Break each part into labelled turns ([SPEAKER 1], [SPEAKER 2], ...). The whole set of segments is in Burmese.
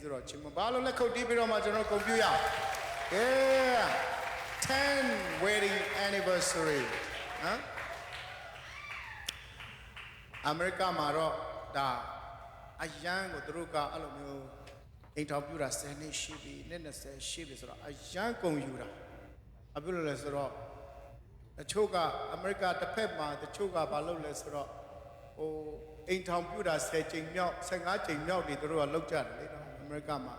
[SPEAKER 1] စုတော်ချီးမွမ်းပါလို့လက်ခုပ်တီးပြီးတော့မှကျွန်တော်ကွန်ပျူတာ yeah 10 wedding anniversary ဟမ်အမေရိကမှာတော့ဒါအရန်ကိုသူတို့ကအဲ့လိုမျိုးအိမ်ထောင်ပြတာ10နှစ်ရှိပြီနှစ်20ရှိပြီဆိုတော့အရန်ကုန်ယူတာဘာဖြစ်လို့လဲဆိုတော့တချို့ကအမေရိကတစ်ဖက်မှာတချို့ကဘာလုပ်လဲဆိုတော့ဟိုအိမ်ထောင်ပြတာ10ကြိမ်မြောက်15ကြိမ်မြောက်တွေသူတို့ကလောက်ကြတယ်လေနော်အမေရိကမှာ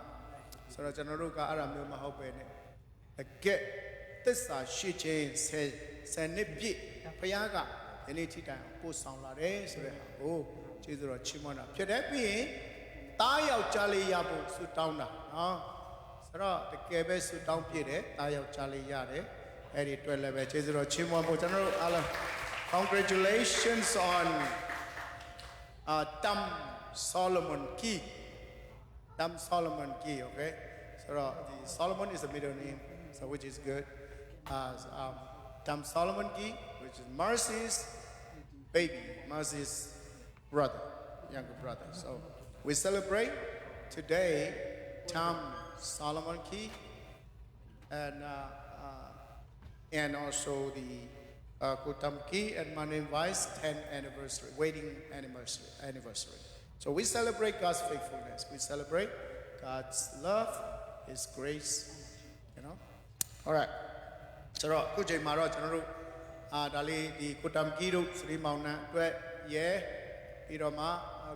[SPEAKER 1] ဆိုတော့ကျွန်တော်တို့ကအဲ့ဒါမျိုးမဟုတ်ပဲနဲ့တကယ်သစ္စာရှိခြင်း10နှစ်ပြည့်ဘုရားကယနေ့ထိတိုင်ပို့ဆောင်လာတယ်ဆိုတဲ့ဟာကိုကျေးဇူးတော်ချီးမွမ်းတာဖြစ်တယ်ပြီးရင်တားယောက်ျားလေးရဖို့ဆုတောင်းတာနော်ဆိုတော့တကယ်ပဲဆုတောင်းပြည့်တယ်တားယောက်ျားလေးရတယ်အဲ့ဒီတွေ့လည်းပဲကျေးဇူးတော်ချီးမွမ်းဖို့ကျွန်တော်တို့အားလုံး congratulations on Tam Solomon Key Tam Solomon Key okay so the Solomon is the middle name so which is good Tam Solomon Key which is Marcy's baby Marcy's brother younger brother so we celebrate today Tam Solomon Key and also the Kutam Key and Manin Vice 10th anniversary wedding anniversary so we celebrate God's faithfulness we celebrate God's love His grace you know all right so ခုချိန်မှာတော့ကျွန်တော်တို့ဒါလေးဒီ Kutam Key တို့စရီမောင်နှံအတွက်ရဲပြီးတော့မှ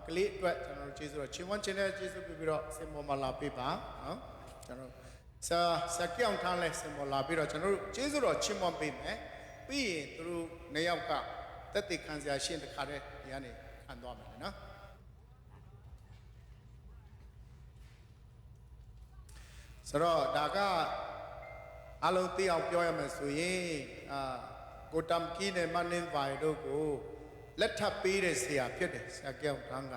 [SPEAKER 1] ကလေးအတွက်ကျွန်တော်တို့ကျေးဇူးတော်ချီးမွမ်းခြင်းနဲ့ကျေးဇူးပြုပြီးတော့စင်ပေါ်မှာလာပေးပါနော်ကျွန်တော်စကြောင်ထားလဲစင်ပေါ်လာပြီးတော့ကျွန်တော်တို့ကျေးဇူးတော်ချီးမွမ်းပေးမယ်ပြီးရင်သူတို့နှစ်ယောက်ကတက်တည်ခံစရာရှင်းတခါတည်းဒီကနေခံသွားမယ်နော်ဆိုတော့ဒါကအလုံးသိအောင်ပြောရမယ်ဆိုရင်ကိုတမ်ကီနဲ့မနင်းဗိုင်တို့ကိုလက်ထပ်ပေးတဲ့ဆရာဖြစ်တယ်ဆရာကြောင်ထန်းက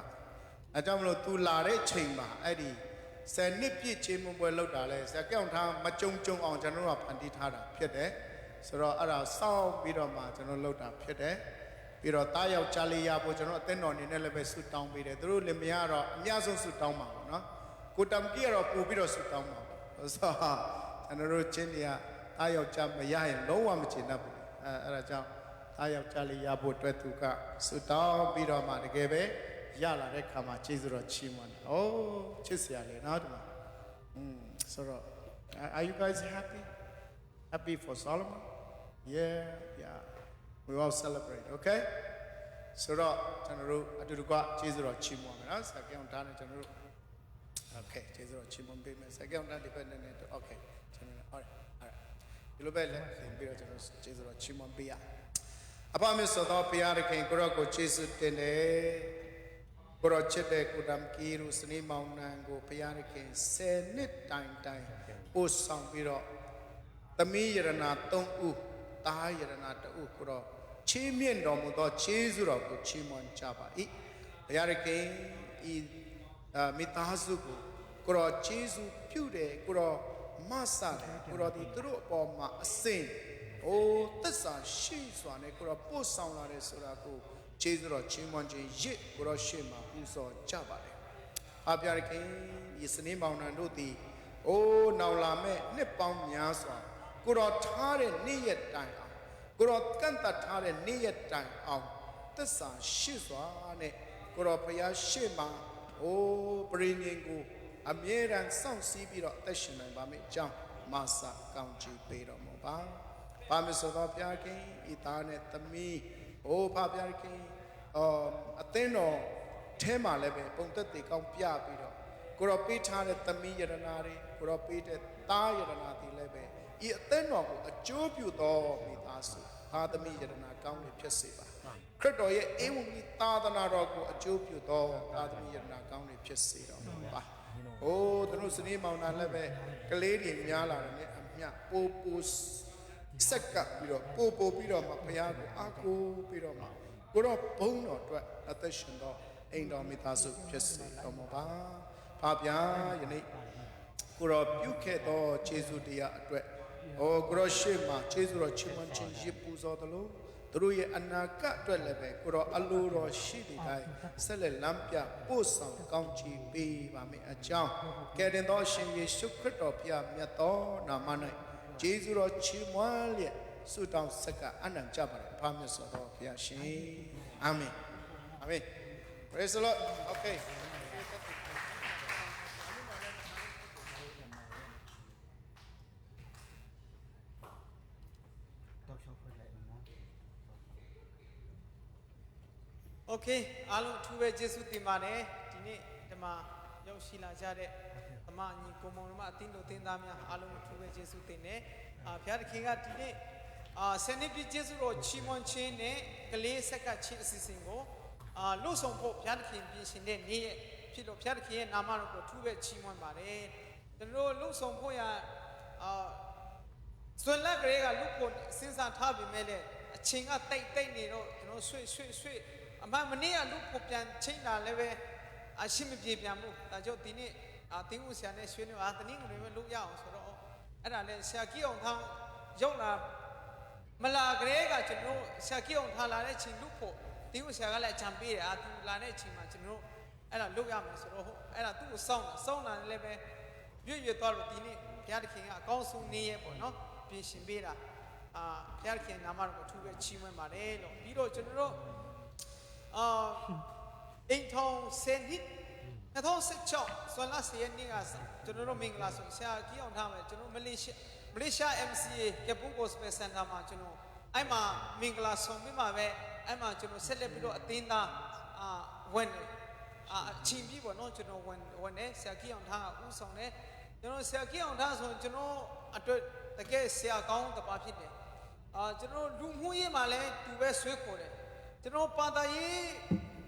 [SPEAKER 1] အဲကြောင့်မလို့သူလာတဲ့ချိန်မှာအဲ့ဒီ10နှစ်ပြည့်ချင်းမပွဲလောက်တာလဲဆရာကြောင်ထန်းမကြုံအောင်ကျွန်တော်တို့ကဖန်တီးထားတာဖြစ်တယ်ဆိုတော့အဲ့ဒါစောင့်ပြီးတော့မှကျွန်တော်လောက်တာဖြစ်တယ်ပြီးတော့တားယောက်ျားလေးရဖို့ကျွန်တော်အသင်းတော်အနေနဲ့လည်းပဲဆူတောင်းပေးတယ်သူတို့လည်းမရတော့အများဆုံးဆူတောင်းပါဘူးနော်ကိုတမ်ကီကတော့ပို့ပြီးတော့ဆူတောင်းပါဘူးဆိုတော့ကျွန်တော်တို့ချင်းတွေကတားယောက်ျားမရရင်လုံးဝမချင်တတ်ဘူးအဲ့ဒါကြောင့်တားယောက်ျားလေးရဖို့အတွက်သူကဆူတောင်းပြီးတော့မှတကယ်ပဲရလာတဲ့ခါမှာကျေးဇူးတော်ချီးမွမ်းတယ်အိုးချစ်စရာလေနော်ဒီမှာဆိုတော့ are you guys happy for Solomon yeah we all celebrate okay ဆိုတော့ကျွန်တော်တို့အတူတူကကျေးဇူးတော်ချီးမွမ်းမယ်နော်စကောင်းတာနဲ့ကျွန်တော်တို့ okay ကျေးဇူးတော်ချီးမွမ်းပေးမယ်စကောင်းတာဒီဘက်နဲ့ okay ကျွန်တော် alright ဒီလိုပဲလက်သင်ပြီးတော့ကျွန်တော်ကျေးဇူးတော်ချီးမွမ်းပေးရအဖအမေဆိုတော့ဘုရားသခင်ကိုရောကိုကျေးဇူးတင်တယ်ကိုရောချစ်တဲ့ကိုတမ်ကီရူစနေမောင်နှံကိုဘုရားသခင်10နှစ်တိုင်ပို့ဆောင်ပြီးတော့သမီးယရနာ3ဦးတားယရနာ2ဦးကိုတော့ချီးမြှင့်တော်မူသောကျေးဇူးတော်ကိုချီးမွမ်းကြပါ၏ဘုရားသခင်ဤမိသားစုကိုတော့ကျေးဇူးပြုတယ်ကိုတော့မဆတယ်ကိုတော့ဒီသူတို့အပေါ်မှာအစဉ်သစ္စာရှိစွာနဲ့ကိုတော့ပို့ဆောင်လာတယ်ဆိုတာကိုကျေးဇူးတော်ချီးမွမ်းခြင်းရစ်ကိုတော့ရှေ့မှာပူဇော်ကြပါတယ်အဘုရားသခင်ဤစနေမောင်နှံတို့သည်နောင်လာမဲ့နှစ်ပေါင်းများစွာကိုတော်ထားတဲ့နေ့ရက်တိုင်အောင်ကိုတော်ကန့်တတ်ထားတဲ့နေ့ရက်တိုင်အောင်သစ္စာရှိစွာနဲ့ကိုတော်ဘုရားရှေ့မှာပရိညင်ကိုအမြဲတမ်းစောင့်စည်းပြီးတော့အသက်ရှင်နိုင်ပါမယ်အကြောင်းမဆာကောင်းချီးပေးတော်မူပါဘာမဆိုတော့ဘုရားခင်ဤသားနဲ့သမီးဘုရားခင်အသင်းတော်ထဲမှာလည်းပဲပုံသက်တွေကောင်းပြပြီးတော့ကိုတော်ပေးထားတဲ့သမီးယရနာတွေကိုတော်ပေးတဲ့သားယရနာတွေလည်းပဲဤအသင်းတော်ကိုအကျိုးပြုသောမိသားစုသားသမီးယရနာကောင်းတွေဖြစ်စေပါခရစ်တော်ရဲ့ဧဝံဂေလိသာသနာတော်ကိုအကျိုးပြုသောသားသမီးယရနာကောင်းတွေဖြစ်စေတော်မူပါသူတို့စနေမောင်နှံလည်းပဲကလေးတွေများလာတယ်နဲ့အမျှပိုဆက်ကပ်ပြီးတော့ပိုပြီးတော့မှဘုရားကိုအားကိုးပြီးတော့မှကိုတော့ဘုန်းတော်အတွက်အသက်ရှင်သောအိမ်တော်မိသားစုဖြစ်စေတော်မူပါဖာဗျာယနေ့ကိုတော့ပြုခဲ့သောယေရှုတရားအတွက်ကိုတော့ရှေ့မှာယေရှုတော်ချီးမွမ်းခြင်းရစ်ပူဇော်သလိုတ သူတို့ရဲ့အနာဂတ်အတွက်လည်းပဲကိုတော်အလိုတော်ရှိတဲ့တိုင်းဆက်လက်လမ်းပြပို့ဆောင်ကောင်းချီးပေးပါမယ်အကြောင်းကယ်တင်သောရှင်ယေရှုခရစ်တော်ဖျားမြတ်သောနာမ၌ကျေးဇူးတော်ချီးမွမ်းလျက်ဆုတောင်းဆက်ကအနံ့ကြပါれဖာမြတ်စွာသောဘုရားရှင်အာမင်အာမင် praise the lord okay
[SPEAKER 2] Okay အားလုံးထူးပဲကျေးဇူးတင်ပါတယ်ဒီနေ့ဒီမှာရောက်ရှိလာကြတဲ့ဓမ္မညီကိုမောင်တို့အသင်းတို့သင်သားများအားလုံးထူးပဲကျေးဇူးတင်တယ်ဘုရားသခင်ကဒီနေ့ဆယ်နှစ်ပြည့်ကျေးဇူးတော်ချီးမွမ်းခြင်းနဲ့ကလေးဆက်ကချင်းအစီအစဉ်ကိုလို့ဆောင်ဖို့ဘုရားသခင်ပြင်ဆင်တဲ့နေ့ရက်ဖြစ်လို့ဘုရားသခင်ရဲ့နာမတော်ကိုထူးပဲချီးမွမ်းပါတယ်ကျွန်တော်လို့ဆောင်ဖို့ရဆွေလက်ကလေးကလူကိုစဉ်းစားထားပြီးမဲ့လေအချိန်ကတိတ်နေတော့ကျွန်တော်ဆွေအမှန်မနေ့ကလူကိုပြန်ချိန်လာလည်းပဲအရှိမပြေပြန်ဘူးဒါကြောင့်ဒီနေ့တင်းဦးဆရာနဲ့ဆွေးနွေးတနည်းငွေပဲလုပ်ရအောင်ဆိုတော့အဲ့ဒါလည်းဆရာကြီးအောင်ထောင်းရောက်လာမလာကလေးကကျွန်တော်ဆရာကြီးအောင်ထားလာတဲ့ချိန်လူဖို့တင်းဦးဆရာကလည်းအကြံပေးတယ်သူလာတဲ့ချိန်မှာကျွန်တော်အဲ့ဒါလုပ်ရမယ်ဆိုတော့အဲ့ဒါသူ့ကိုစောင့်လာလည်းပဲရွတ်သွားလို့ဒီနေ့ဘုရားသခင်ကအကောင်းဆုံးနေရပေါ့နော်ပြင်ဆင်ပေးတာဘုရားသခင်နာမတော်ကိုထူးပဲချီးမွမ်းပါတယ်လို့ပြီးတော့ကျွန်တော်တို့အိမ်ထောင်စနစ်2016ဆွမ်းလာစီရင်ကကျွန်တော်တို့မင်္ဂလာဆိုဆရာကြီးအောင်ထားမယ်ကျွန်တော်မလေးရှား MCA ကပူကိုစပယ်စင်တာမှာကျွန်တော်အဲ့မှာမင်္ဂလာဆောင်ပြီးမှပဲအဲ့မှာကျွန်တော်ဆက်လက်ပြီးတော့အသင်းသားဝင်အချင်းပြီးပေါ့နော်ကျွန်တော်ဝင်နေဆရာကြီးအောင်ထားကဥဆောင်နေကျွန်တော်ဆရာကြီးအောင်ထားဆိုကျွန်တော်အတွက်တကယ်ဆရာကောင်းတပါဖြစ်တယ်ကျွန်တော်လူမှုရေးမှာလည်းသူပဲဆွဲခေါ်တယ်ကျွန်တော်ပါတာရေး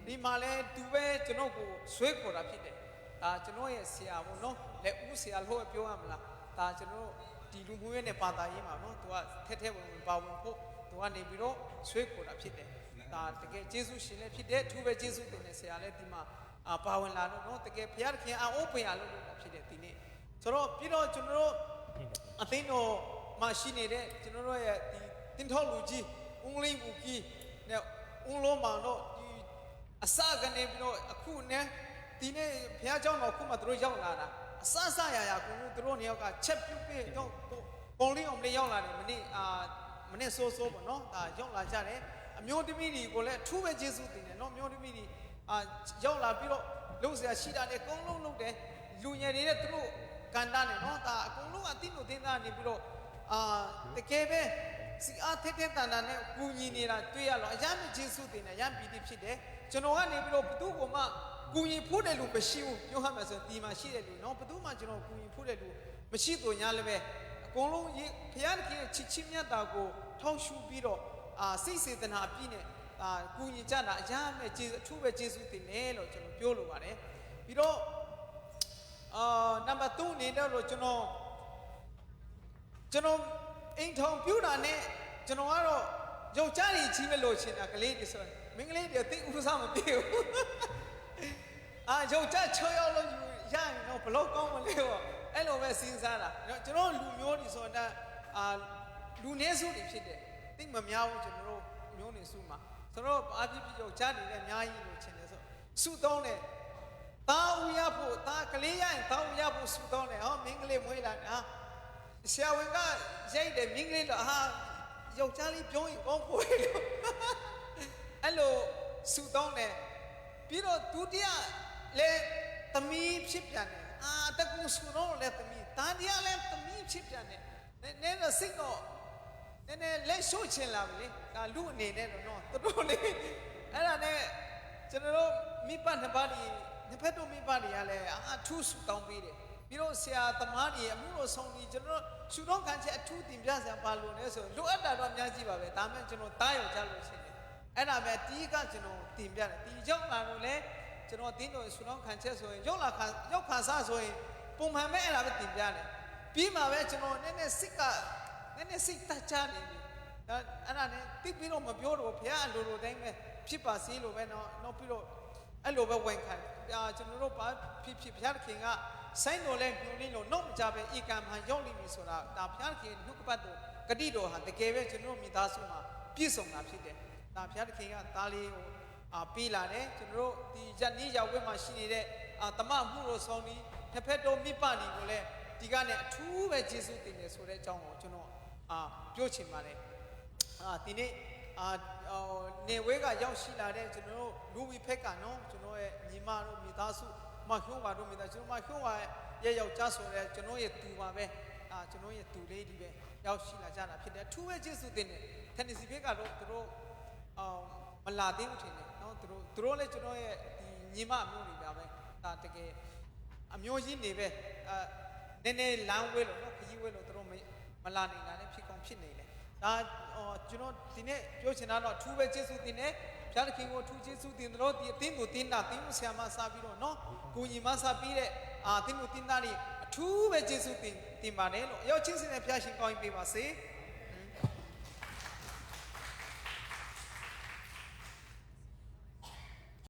[SPEAKER 2] ဒီမှာလဲသူပဲကျွန်တော်ကိုဆွဲခေါ်တာဖြစ်တယ်ဒါကျွန်တော်ရဲ့ဆရာပေါ့နော်လက်ဦးဆရာလို့ပြောရမလားဒါကျွန်တော်ဒီလူမျိုးရဲ့နဲ့ပါတာရေးမှာနော်သူကထဲဝင်ပါဝင်ဖို့သူကနေပြီးတော့ဆွဲခေါ်တာဖြစ်တယ်ဒါတကယ်ကျေးဇူးရှင်လည်းဖြစ်တယ်သူပဲကျေးဇူးတင်တဲ့ဆရာလည်းဒီမှာပါဝင်လာတော့နော်တကယ်ဘုရားသခင်အိုးဖွင့်ရလို့လုပ်တာဖြစ်တယ်ဒီနေ့ဆိုတော့ပြီးတော့ကျွန်တော်တို့အသိတော်မှာရှိနေတဲ့ကျွန်တော်တို့ရဲ့ဒီတင်ထောက်လူကြီးဦးလေးဘူးကြီးနဲ့ဦးလုံးမောင်တို့ဒီအစကနေပြီးတော့အခုနဲ့ဒီနေ့ဘုရားကျောင်းတော်ခုမှတို့ရောက်လာတာအစရကိုတို့နေရောက်ကချက်ပြုတ်ပြတော့ပုံလေးအောင်လေးရောက်လာတယ်မနေ့စိုးပေါ့နော်ဒါရောက်လာကြတယ်အမျိုးသမီးတွေကိုလည်းအထူးပဲကျေးဇူးတင်တယ်နော်မျိုးသမီးတွေရောက်လာပြီးတော့လုံဆရာရှိတာလည်းအကုန်လုံးလုပ်တယ်လူငယ်တွေနဲ့တို့ကန်တာနဲ့နော်ဒါအကုန်လုံးအတိတို့တင်တာနေပြီးတော့တကယ်ပဲစီအားထက်တန်နဲ့ကူညီနေတာတွေ့ရတော့အရမ်းကျေးဇူးတင်တယ်ရမ်းပီတိဖြစ်တယ်ကျွန်တော်ကနေပြီးတော့ဘသူ့ကိုမှကူညီဖို့တဲ့လူမရှိဘူးပြောရမှာဆိုဒီမှာရှိတဲ့လူနော်ဘသူမှကျွန်တော်ကူညီဖို့တဲ့လူမရှိတော့ညာလည်းပဲအကုန်လုံးဘုရားသခင်ချစ်ချင်းမြတ်တာကိုထောက်ရှုပြီးတော့စိတ်စေတနာအပြည့်နဲ့ကူညီကြတာအရမ်းပဲအထူးပဲကျေးဇူးတင်တယ်လို့ကျွန်တော်ပြောလိုပါတယ်ပြီးတော့နံပါတ်3အနေနဲ့တော့ကျွန်တော်အိမ်ထောင်ပြူတာနဲ့ကျွန်တော်ကတော့ယောက်ျားကြီးချင်းပဲလို့ရှင်တာကလေးတွေဆိုမင်္ဂလေးတွေသိဥစားမပြေဘူးယောက်ျား6ယောက်လို့ယူရရင်တော့ဘလို့ကောင်းမလဲပေါ့အဲ့လိုပဲစဉ်းစားတာကျွန်တော်လူမျိုးတွေဆိုတာလူနည်းစုတွေဖြစ်တယ်သိမများဘူးကျွန်တော်တို့မျိုးနေစုမှာဆိုတော့အာပြည့်ယောက်ျားတွေလည်းအများကြီးလို့ရှင်တယ်ဆိုစုတောင်းတယ်သားဦးရဖို့သားကလေးရရင်သားဦးရဖို့စုတောင်းတယ်ဟောမင်္ဂလေးမွေးလာဆရာဝန်ကရိုက်တယ်မင်္ဂလေးတော့ယောက်ျားလေးပြောရင်ကောင်းဖို့လို့အဲ့လိုစုတောင်းတယ်ပြီးတော့ဒုတိယလဲသမီးဖြစ်ပြန်တယ်တကူစုတော့လဲသမီးတာဒီကလဲသမီးဖြစ်ပြန်တယ်နည်းနည်းစိတ်တော့နည်းနည်းလက်ရှို့ချင်လာပြီလေဒါလူအနေနဲ့တော့တော်လေးအဲ့ဒါနဲ့ကျွန်တော်တို့မိဘနှစ်ပါးဒီနှစ်ဖက်တို့မိဘတွေကလည်းအထူးစုတောင်းပေးတယ်ပြီးတော့ဆရာသမားတွေအမှုတော်ဆောင်ပြီးကျွန်တော်ရှုတော့ခံချက်အထူးတင်ပြဆရာပါလို့လဲဆိုလိုအပ်တာတော့အများကြီးပါပဲဒါမှကျွန်တော်တားရောက်ကြလို့ရှိတယ်အဲ့ဒါပဲတီးကကျွန်တော်တင်ပြတယ်တီးရောက်လာတော့လဲကျွန်တော်တင်းတော်ရှုတော့ခံချက်ဆိုရင်ရောက်ခါစားဆိုရင်ပုံမှန်ပဲအဲ့ဒါပဲတင်ပြတယ်ပြီးမှပဲကျွန်တော်နည်းနည်းစိတ်တချနေပြီအဲ့ဒါနဲ့တိပြီးတော့မပြောတော့ဘုရားအလိုလိုတိုင်းပဲဖြစ်ပါစေလို့ပဲနောက်ပြီးတော့အဲ့လိုပဲဝင်ခံကျွန်တော်တို့ပါဖြစ်ဘုရားသခင်ကဆိုင်းတော်လဲပြုနေလို့နှုတ်မကြပဲဧကံမှရောက်လိမ့်မည်ဆိုတာဒါဘုရားသခင်နှုတ်ကပတ်တော်ဂတိတော်ဟာတကယ်ပဲကျွန်တော်မိသားစုမှာ ပြည့်စုံတာဖြစ်တယ်ဒါဘုရားသခင်ကသားလေးကိုပေးလာတယ်ကျွန်တော်တို့ဒီယနေ့ရောက်ဝဲမှာရှိနေတဲ့တမမှုလို့ဆောင်ပြီးတစ်ဖက်တော့မိပနေကိုလည်းဒီကနေ့အထူးပဲကျေးဇူးတင်တယ်ဆိုတဲ့အကြောင်းကိုကျွန်တော်ပြောချင်ပါတယ်ဒီနေ့နေဝဲကရောက်ရှိလာတဲ့ကျွန်တော်တို့လူဝီဖက်ကနော်ကျွန်တော်ရဲ့ညီမတို့မိသားစုမဖြုံးပါတို့မိသားစုမဖြုံးပါရဲ့ယောက်ျားဆိုတဲ့ကျွန်တော်ရဲ့သူပါပဲကျွန်တော်ရဲ့သူလေးဒီပဲရောက်ရှိလာကြတာဖြစ်တယ်အထူးပဲကျေးဇူးတင်တယ်ထန်နီစီဖက်ကတော့သူတို့မလာသေးဘူးထင်တယ်နော်သူတို့လည်းကျွန်တော်ရဲ့ဒီညီမမျိုးတွေပါပဲဒါတကယ်အမျိုးကြီးနေပဲနည်းနည်းလမ်းဝဲလို့နော်ခကြီးဝဲလို့သူတို့မလာနိုင်တာလည်းဖြစ်ကောင်းဖြစ်နေတယ်ဒါကျွန်တော်ဒီနေ့ပြောချင်တာတော့အထူးပဲကျေးဇူးတင်တယ်ဘုရားသခင်ကိုအထူးကျေးဇူးတင်တယ်လို့ဒီအသင်းကိုတင်းတာတင်းမှုဆရာမစားပြီးတော့နော်ကိုညီမစားပြီးတဲ့တင်းမှုတင်းတာတွေအထူးပဲကျေးဇူးတင်ပါတယ်လို့အရောက်ချင်းစင်တဲ့ဘုရားရှင်ကောင်းကြီးပေးပါစေ